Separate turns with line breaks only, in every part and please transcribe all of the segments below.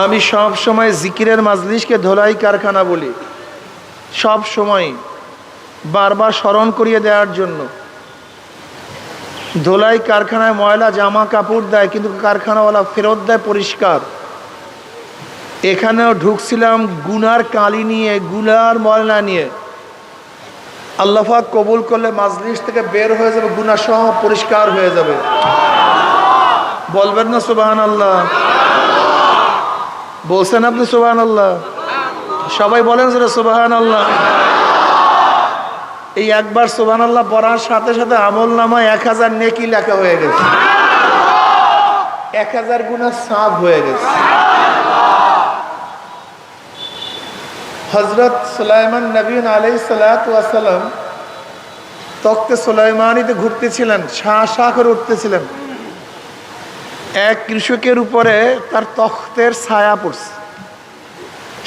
আমি সব সময় জিকিরের মাজলিসকে ধোলাই কারখানা বলি, সব সময় বারবার স্মরণ করিয়ে দেওয়ার জন্য। ধোলাই কারখানায় ময়লা জামা কাপড় দেয়, কিন্তু কারখানাওয়ালা ফেরত দেয় পরিষ্কার। এখানেও ঢুকছিলাম গুনার কালি নিয়ে, গুনার ময়লা নিয়ে। আল্লাহ পাক কবুল করলে মাজলিস থেকে বের হয়ে যাবে, গুনাহ সব পরিষ্কার হয়ে যাবে। বলবেন না সুবহানাল্লাহ? বলছেন আপনি সুবহানাল্লাহ? সবাই বলেন যে সুবহানাল্লাহ। এই একবার সুবহানাল্লাহ পড়ার সাথে সাথে আমল নামায় 1000 নেকি লেখা হয়ে গেছে, 1000 গুনাহ সাফ হয়ে গেছে। হযরত সুলাইমান নবী আলাইহিস সালাতু ওয়াস সালাম তখতে সুলাইমানিতে ঘুরতেছিলেন, শাঁ শাঁ করে উঠতেছিলেন। এক কৃষকের উপরে তার তখতের ছায়া পড়ছে।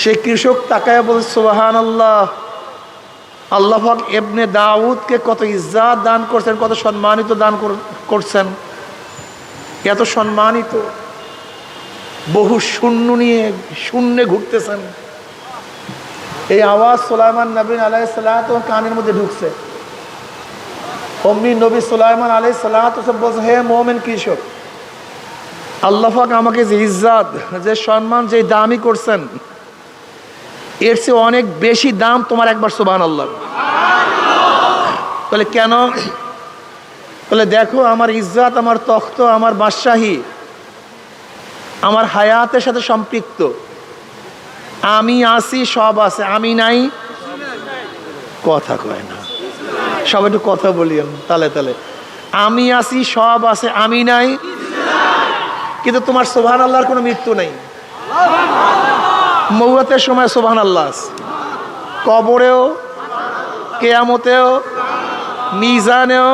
সেই কৃষক তাকায় বলছে সুবহানাল্লাহ, আল্লাহ পাক ইবনে দাউদকে কত ইজ্জত দান করছেন, কত সম্মানিত দান করছেন, এত সম্মানিত। বহু শূন্য নিয়ে শূন্যে ঘুরতেছেন। এই আওয়াজ সুলাইমান নবী আলাইহিস সালাতু কানের মধ্যে ঢুকছে। অমনি নবী সুলাইমান আলাইহিস সালাতু বলছে, হে মুমিন কৃষক, আল্লাহ পাক আমাকে যে ইজ্জত, যে সম্মান, যে দামি করছেন, এর চেয়ে অনেক বেশি দাম তোমার একবার সুবহানাল্লাহ। বলে কেন? বলে দেখো, আমার ইজ্জত, আমার তখ্ত, আমার বাদশাহী আমার হায়াতের সাথে সম্পৃক্ত। আমি আছি, সব আছে, আমি নাই কথা কয় না। সব একটু কথা বলিয়েন তালে তালে। আমি আছি, সব আছে, আমি নাই। কিন্তু তোমার সুবহানাল্লাহর কোনো মৃত্যু নেই। মৌতের সময় সুবহানাল্লাহ আছে, কবরেও, কিয়ামতেও, মিজানেও।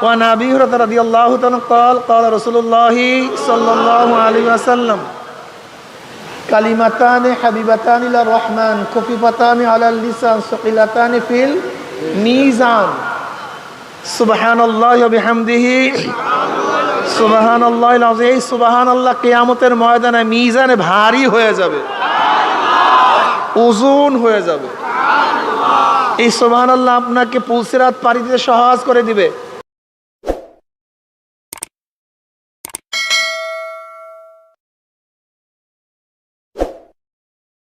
ওয়া নবী রাদিয়াল্লাহু তাআলা قال قال رسول الله صلى الله عليه وسلم কালিমাতানি হাবিবাতানি ইলার রহমান খফিফাতানি আলাল লিসান সাকিলাতানি ফিল মিজান সুবহানাল্লাহি ওয়া বিহামদিহি সুবহানাল্লাহিল আযীম। এই সুবহানাল্লাহ কিয়ামতের ময়দানে মিজানে ভারী হয়ে যাবে, ওজন হয়ে যাবে। এই সুবহানাল্লাহ আপনাকে পুলসিরাত পাড়ি দিতে সহজ করে দিবে।